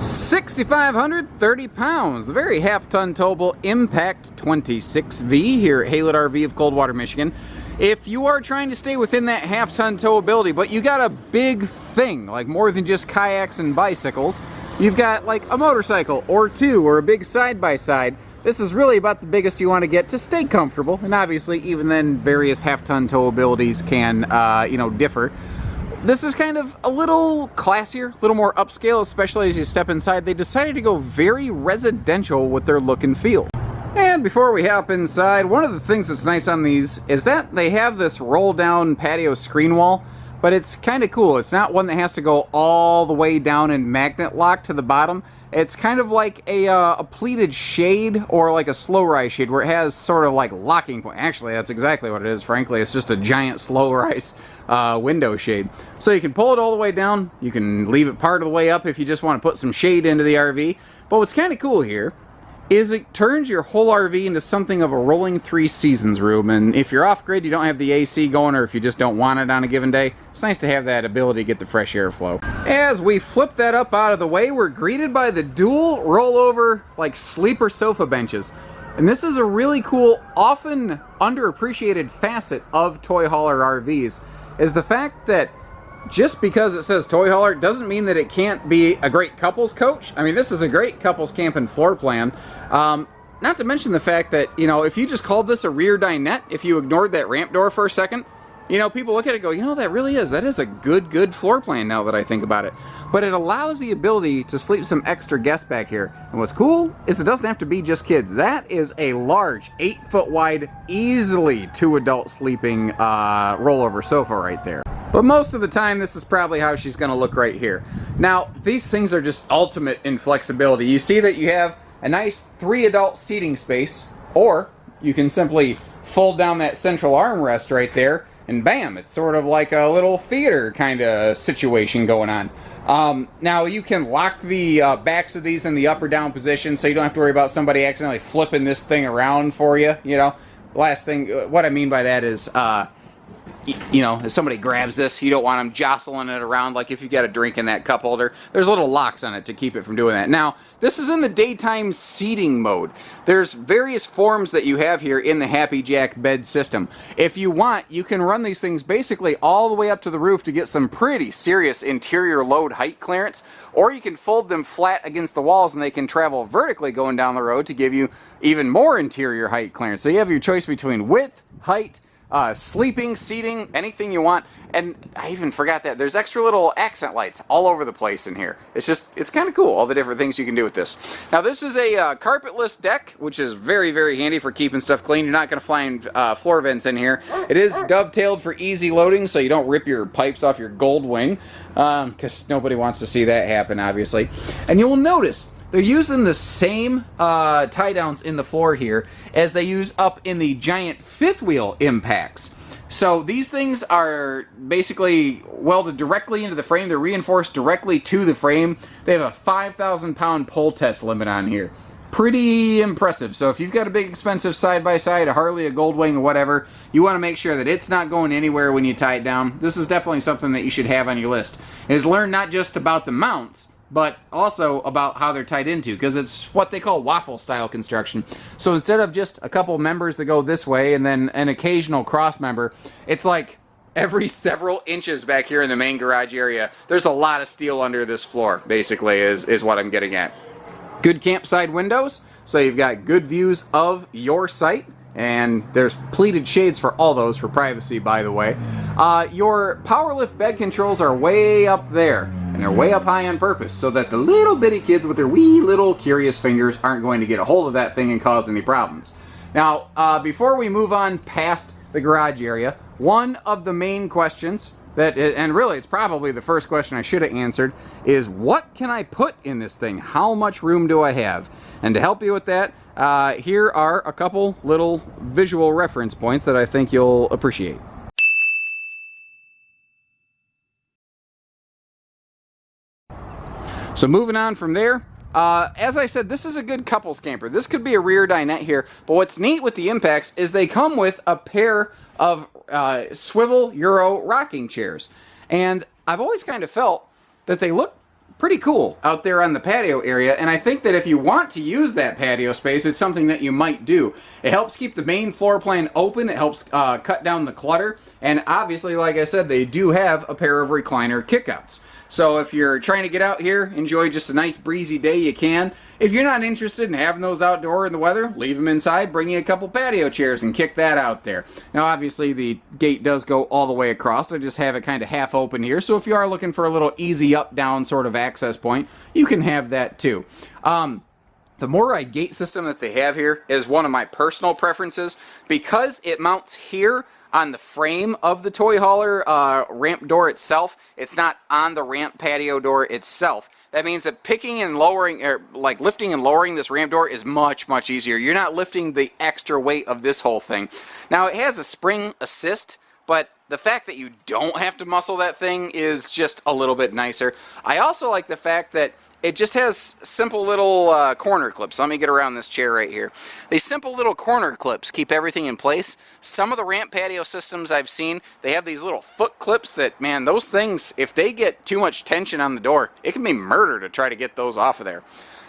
6,530 pounds, the very half-ton towable Impact 26V here at Haylett RV of Coldwater, Michigan. If you are trying to stay within that half-ton towability, but you got a big thing, like more than just kayaks and bicycles, you've got like a motorcycle or two or a big side-by-side, this is really about the biggest you want to get to stay comfortable. And obviously, even then, various half-ton towabilities can, differ. This is kind of a little classier, a little more upscale, especially as you step inside. They decided to go very residential with their look and feel. And before we hop inside, one of the things that's nice on these is that they have this roll-down patio screen wall, but it's kind of cool. It's not one that has to go all the way down and magnet lock to the bottom. It's kind of like a pleated shade or like a slow rise shade where it has sort of like locking point. Actually, that's exactly what it is, frankly. It's just a giant slow rise window shade. So you can pull it all the way down. You can leave it part of the way up if you just want to put some shade into the RV. But what's kind of cool here is it turns your whole RV into something of a rolling 3 seasons room. And if you're off grid, you don't have the AC going, or if you just don't want it on a given day, it's nice to have that ability to get the fresh airflow. As we flip that up out of the way, we're greeted by the dual rollover like sleeper sofa benches. And this is a really cool, often underappreciated facet of toy hauler RVs, is the fact that just because it says toy hauler doesn't mean that it can't be a great couples coach. I mean, this is a great couples camping floor plan. Not to mention the fact that, if you just called this a rear dinette, if you ignored that ramp door for a second, people look at it and go, that is a good floor plan now that I think about it. But it allows the ability to sleep some extra guests back here. And what's cool is it doesn't have to be just kids. That is a large, 8-foot wide, easily 2 adult sleeping rollover sofa right there. But most of the time, this is probably how she's going to look right here. Now, these things are just ultimate in flexibility. You see that you have a nice 3 adult seating space, or you can simply fold down that central armrest right there, and bam, it's sort of like a little theater kind of situation going on. Now, you can lock the backs of these in the up or down position, so you don't have to worry about somebody accidentally flipping this thing around for you, Last thing, what I mean by that is, if somebody grabs this, you don't want them jostling it around like if you got a drink in that cup holder. There's little locks on it to keep it from doing that. Now, this is in the daytime seating mode. There's various forms that you have here in the Happy Jack bed system. If you want, you can run these things basically all the way up to the roof to get some pretty serious interior load height clearance, or you can fold them flat against the walls and they can travel vertically going down the road to give you even more interior height clearance. So you have your choice between width, height, sleeping, seating, anything you want. And I even forgot that there's extra little accent lights all over the place in here. It's kind of cool, all the different things you can do with this. Now, this is a carpetless deck, which is very, very handy for keeping stuff clean. You're not going to find floor vents in here. It is dovetailed for easy loading, so you don't rip your pipes off your gold wing, because nobody wants to see that happen, obviously. And you will notice they're using the same tie downs in the floor here as they use up in the giant 5th wheel impacts. So these things are basically welded directly into the frame. They're reinforced directly to the frame. They have a 5,000 pound pull test limit on here. Pretty impressive. So if you've got a big expensive side-by-side, a Harley, a Goldwing, or whatever, you want to make sure that it's not going anywhere when you tie it down. This is definitely something that you should have on your list. Is learn not just about the mounts, but also about how they're tied into, because it's what they call waffle style construction. So instead of just a couple members that go this way and then an occasional cross member, it's like every several inches back here in the main garage area, there's a lot of steel under this floor, basically, is what I'm getting at. Good campside windows, so you've got good views of your site. And there's pleated shades for all those for privacy, by the way. Your power lift bed controls are way up there. And they're way up high on purpose so that the little bitty kids with their wee little curious fingers aren't going to get a hold of that thing and cause any problems. Now, before we move on past the garage area, one of the main questions and really it's probably the first question I should have answered, is what can I put in this thing? How much room do I have? And to help you with that, here are a couple little visual reference points that I think you'll appreciate. So moving on from there, as I said, this is a good couples camper. This could be a rear dinette here, but what's neat with the Impacts is they come with a pair of swivel Euro rocking chairs. And I've always kind of felt that they look pretty cool out there on the patio area, and I think that if you want to use that patio space, it's something that you might do. It helps keep the main floor plan open, it helps cut down the clutter, and obviously, like I said, they do have a pair of recliner kickouts. So if you're trying to get out here, enjoy just a nice breezy day, you can. If you're not interested in having those outdoor in the weather, leave them inside, bring you a couple patio chairs and kick that out there. Now obviously the gate does go all the way across, I just have it kind of half open here, so if you are looking for a little easy up-down sort of access point, you can have that too. The Morai gate system that they have here is one of my personal preferences because it mounts here on the frame of the toy hauler ramp door itself. It's not on the ramp patio door itself. That means that picking and lowering, or like lifting and lowering this ramp door is much, much easier. You're not lifting the extra weight of this whole thing. Now it has a spring assist, but the fact that you don't have to muscle that thing is just a little bit nicer. I also like the fact that it just has simple little corner clips. Let me get around this chair right here. These simple little corner clips keep everything in place. Some of the ramp patio systems I've seen, they have these little foot clips that, man, those things, if they get too much tension on the door, it can be murder to try to get those off of there.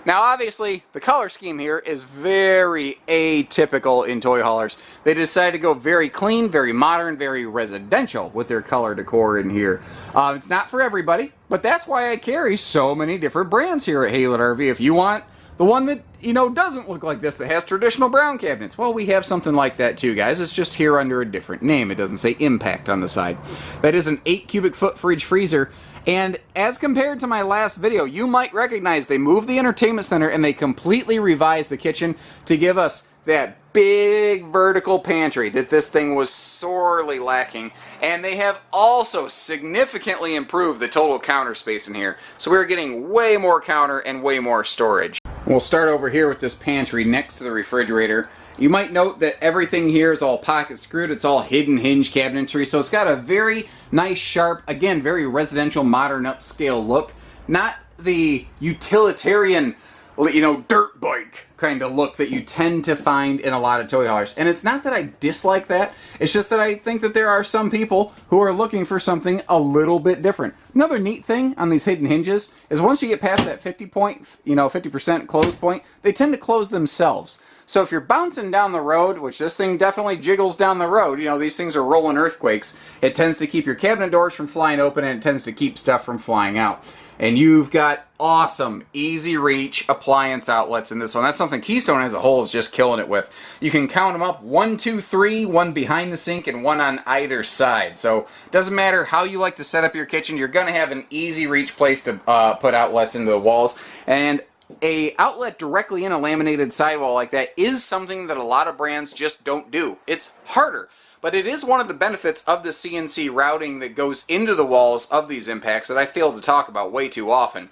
Now, obviously, the color scheme here is very atypical in toy haulers. They decided to go very clean, very modern, very residential with their color decor in here. It's not for everybody, but that's why I carry so many different brands here at Haylett RV. If you want the one that, you know, doesn't look like this, that has traditional brown cabinets, well, we have something like that too, guys. It's just here under a different name. It doesn't say Impact on the side. That is an 8 cubic foot fridge freezer. And as compared to my last video, you might recognize they moved the entertainment center and they completely revised the kitchen to give us that big vertical pantry that this thing was sorely lacking. And they have also significantly improved the total counter space in here. So we're getting way more counter and way more storage. We'll start over here with this pantry next to the refrigerator. You might note that everything here is all pocket screwed. It's all hidden hinge cabinetry. So it's got a very nice, sharp, again, very residential, modern, upscale look. Not the utilitarian, you know, dirt bike kind of look that you tend to find in a lot of toy haulers. And it's not that I dislike that. It's just that I think that there are some people who are looking for something a little bit different. Another neat thing on these hidden hinges is once you get past that 50% close point, they tend to close themselves. So if you're bouncing down the road, which this thing definitely jiggles down the road, you know, these things are rolling earthquakes, it tends to keep your cabinet doors from flying open and it tends to keep stuff from flying out. And you've got awesome, easy reach appliance outlets in this one. That's something Keystone as a whole is just killing it with. You can count them up, 1, 2, 3, one behind the sink and one on either side. So it doesn't matter how you like to set up your kitchen, you're going to have an easy reach place to put outlets into the walls. And a outlet directly in a laminated sidewall like that is something that a lot of brands just don't do. It's harder, but it is one of the benefits of the CNC routing that goes into the walls of these impacts that I fail to talk about way too often.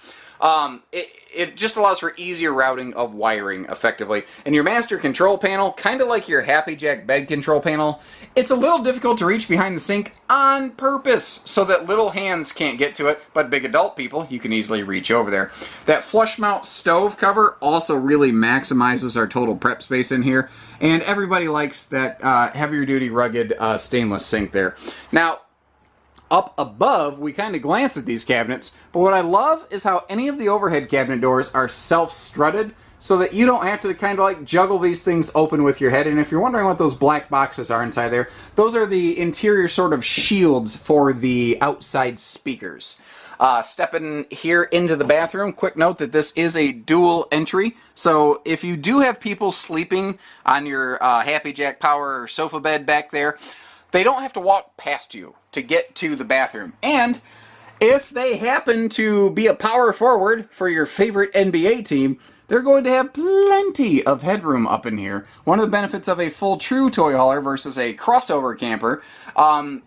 It just allows for easier routing of wiring effectively. And your master control panel, kind of like your Happy Jack bed control panel, it's a little difficult to reach behind the sink on purpose so that little hands can't get to it, but big adult people, you can easily reach over there. That flush mount stove cover also really maximizes our total prep space in here, and everybody likes that heavier duty rugged stainless sink there. Now, up above, we kind of glance at these cabinets, but what I love is how any of the overhead cabinet doors are self-strutted so that you don't have to kind of like juggle these things open with your head. And if you're wondering what those black boxes are inside there, those are the interior sort of shields for the outside speakers. Stepping here into the bathroom, quick note that this is a dual entry. So if you do have people sleeping on your Happy Jack Power sofa bed back there, they don't have to walk past you to get to the bathroom. And if they happen to be a power forward for your favorite NBA team, they're going to have plenty of headroom up in here. One of the benefits of a full true toy hauler versus a crossover camper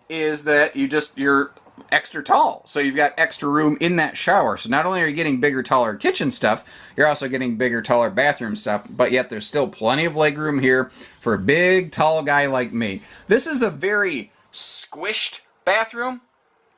is that you're extra tall. So you've got extra room in that shower. So not only are you getting bigger, taller kitchen stuff, you're also getting bigger, taller bathroom stuff, but yet there's still plenty of leg room here for a big, tall guy like me. This is a very squished bathroom,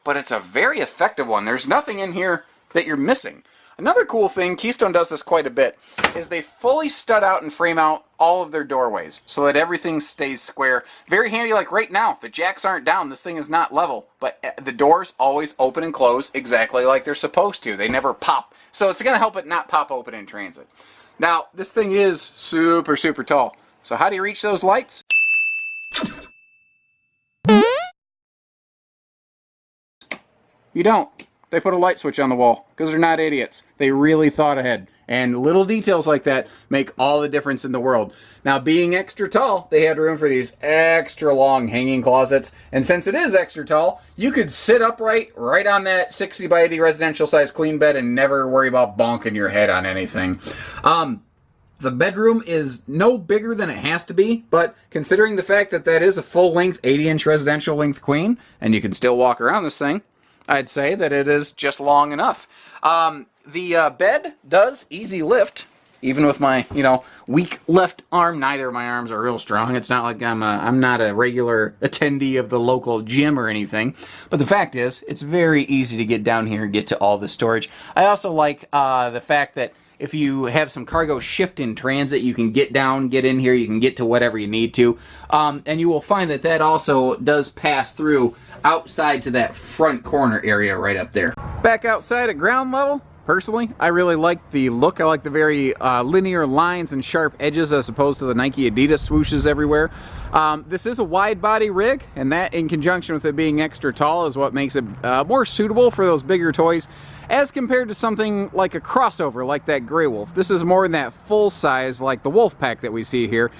but it's a very effective one. There's nothing in here that you're missing. Another cool thing, Keystone does this quite a bit, is they fully stud out and frame out all of their doorways so that everything stays square. Very handy, like right now, the jacks aren't down, this thing is not level, but the doors always open and close exactly like they're supposed to. They never pop. So it's going to help it not pop open in transit. Now, this thing is super, super tall. So how do you reach those lights? You don't. They put a light switch on the wall because they're not idiots. They really thought ahead. And little details like that make all the difference in the world. Now, being extra tall, they had room for these extra long hanging closets. And since it is extra tall, you could sit upright right on that 60 by 80 residential size queen bed and never worry about bonking your head on anything. The bedroom is no bigger than it has to be, but considering the fact that that is a full-length 80-inch residential length queen, and you can still walk around this thing, I'd say that it is just long enough. The bed does easy lift, even with my, weak left arm. Neither of my arms are real strong. It's not like I'm not a regular attendee of the local gym or anything. But the fact is, it's very easy to get down here and get to all the storage. I also like the fact that if you have some cargo shift in transit, you can get down, get in here, you can get to whatever you need to. And you will find that that also does pass through outside to that front corner area right up there. Back outside at ground level, personally, I really like the look. I like the very linear lines and sharp edges as opposed to the Nike Adidas swooshes everywhere. This is a wide body rig, and that in conjunction with it being extra tall is what makes it more suitable for those bigger toys as compared to something like a crossover like that Grey Wolf. This is more in that full size like the Wolf Pack that we see here.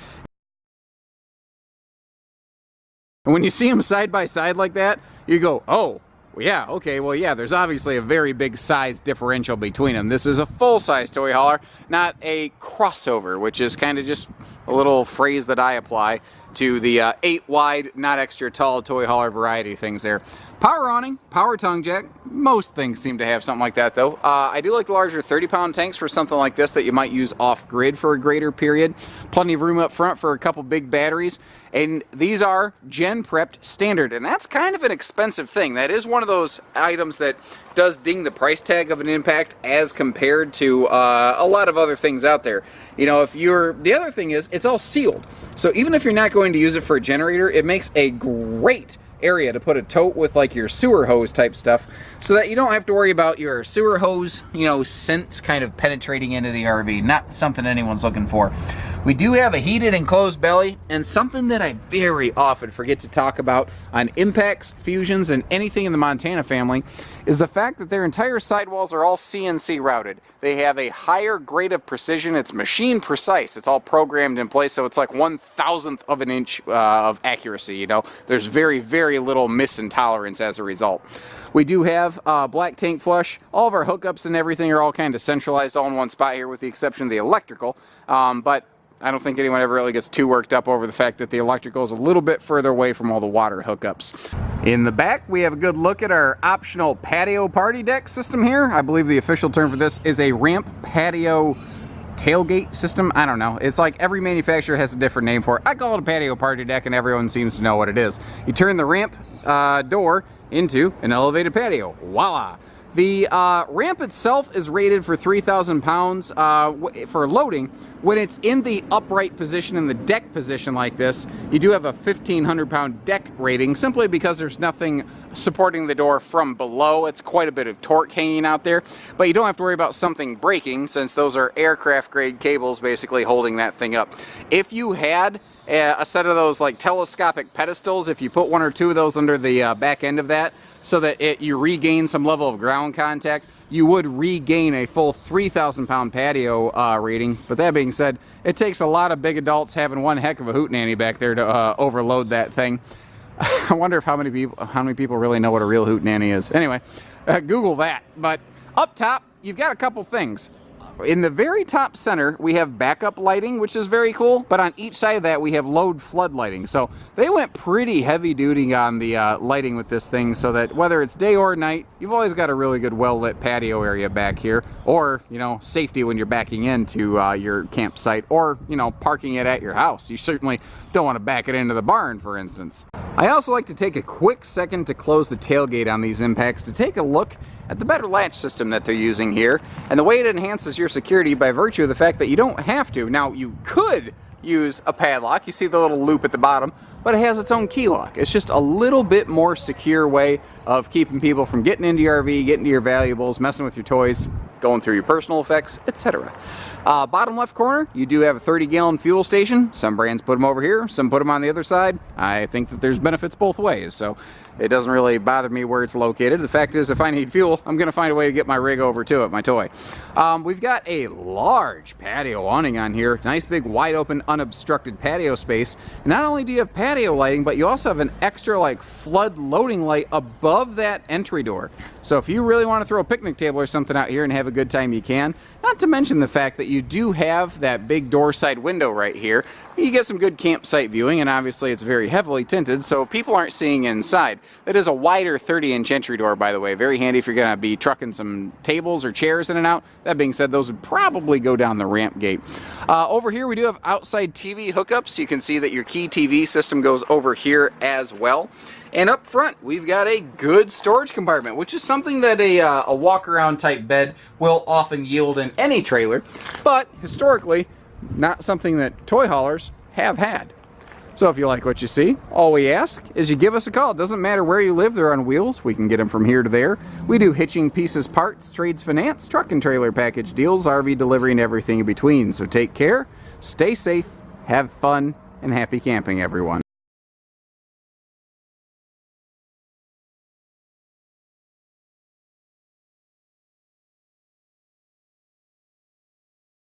And when you see them side by side like that, you go, oh, yeah, okay, well, yeah, there's obviously a very big size differential between them. This is a full-size toy hauler, not a crossover, which is kind of just a little phrase that I apply to the 8-wide, not extra tall toy hauler variety things there. Power awning, power tongue jack. Most things seem to have something like that, though. I do like the larger 30-pound tanks for something like this that you might use off-grid for a greater period. Plenty of room up front for a couple big batteries. And these are gen-prepped standard, and that's kind of an expensive thing. That is one of those items that does ding the price tag of an Impact as compared to a lot of other things out there. The other thing is, it's all sealed. So even if you're not going to use it for a generator, it makes a great area to put a tote with like your sewer hose type stuff so that you don't have to worry about your sewer hose, scents kind of penetrating into the RV. Not something anyone's looking for. We do have a heated enclosed belly, and something that I very often forget to talk about on Impacts, Fusions, and anything in the Montana family is the fact that their entire sidewalls are all CNC routed. They have a higher grade of precision. It's machine precise. It's all programmed in place, so it's like 1/1000th of an inch of accuracy. There's very, very little misintolerance as a result. We do have black tank flush. All of our hookups and everything are all kind of centralized all in one spot here with the exception of the electrical. But I don't think anyone ever really gets too worked up over the fact that the electrical is a little bit further away from all the water hookups. In the back, we have a good look at our optional patio party deck system here. I believe the official term for this is a ramp patio tailgate system. I don't know. It's like every manufacturer has a different name for it. I call it a patio party deck, and everyone seems to know what it is. You turn the ramp door into an elevated patio. Voila! The ramp itself is rated for 3,000 pounds for loading. When it's in the upright position, in the deck position like this, you do have a 1,500 pound deck rating simply because there's nothing supporting the door from below. It's quite a bit of torque hanging out there, but you don't have to worry about something breaking since those are aircraft grade cables basically holding that thing up. If you had a set of those like telescopic pedestals, if you put one or two of those under the back end of that so that you regain some level of ground contact, you would regain a full 3,000 pound patio rating. But that being said, it takes a lot of big adults having one heck of a hootenanny back there to overload that thing. I wonder if how many people really know what a real hootenanny is. Anyway, Google that. But up top, you've got a couple things. In the very top center, we have backup lighting, which is very cool, but on each side of that, we have load flood lighting. So they went pretty heavy duty on the lighting with this thing so that whether it's day or night, you've always got a really good well-lit patio area back here, or, safety when you're backing into your campsite, or, parking it at your house. You certainly don't want to back it into the barn, for instance. I also like to take a quick second to close the tailgate on these Impacts to take a look at the better latch system that they're using here, and the way it enhances your security by virtue of the fact that you don't have to. Now, you could use a padlock. You see the little loop at the bottom, but it has its own key lock. It's just a little bit more secure way of keeping people from getting into your RV, getting to your valuables, messing with your toys, going through your personal effects, etc. Bottom left corner, you do have a 30-gallon fuel station. Some brands put them over here, some put them on the other side. I think that there's benefits both ways, so it doesn't really bother me where it's located. The fact is, if I need fuel, I'm going to find a way to get my rig over to it, my toy. We've got a large patio awning on here. Nice big wide open unobstructed patio space. And not only do you have patio lighting, but you also have an extra like flood loading light above that entry door. So if you really want to throw a picnic table or something out here and have a good time, you can. Not to mention the fact that you do have that big door side window right here. You get some good campsite viewing, and obviously it's very heavily tinted, so people aren't seeing inside. That is a wider 30-inch entry door, by the way. Very handy if you're going to be trucking some tables or chairs in and out. That being said, those would probably go down the ramp gate. Over here we do have outside TV hookups. You can see that your key TV system goes over here as well. And up front, we've got a good storage compartment, which is something that a walk-around type bed will often yield in any trailer, but historically, not something that toy haulers have had. So if you like what you see, all we ask is you give us a call. It doesn't matter where you live, they're on wheels. We can get them from here to there. We do hitching, pieces, parts, trades, finance, truck and trailer package deals, RV delivery, and everything in between. So take care, stay safe, have fun, and happy camping, everyone.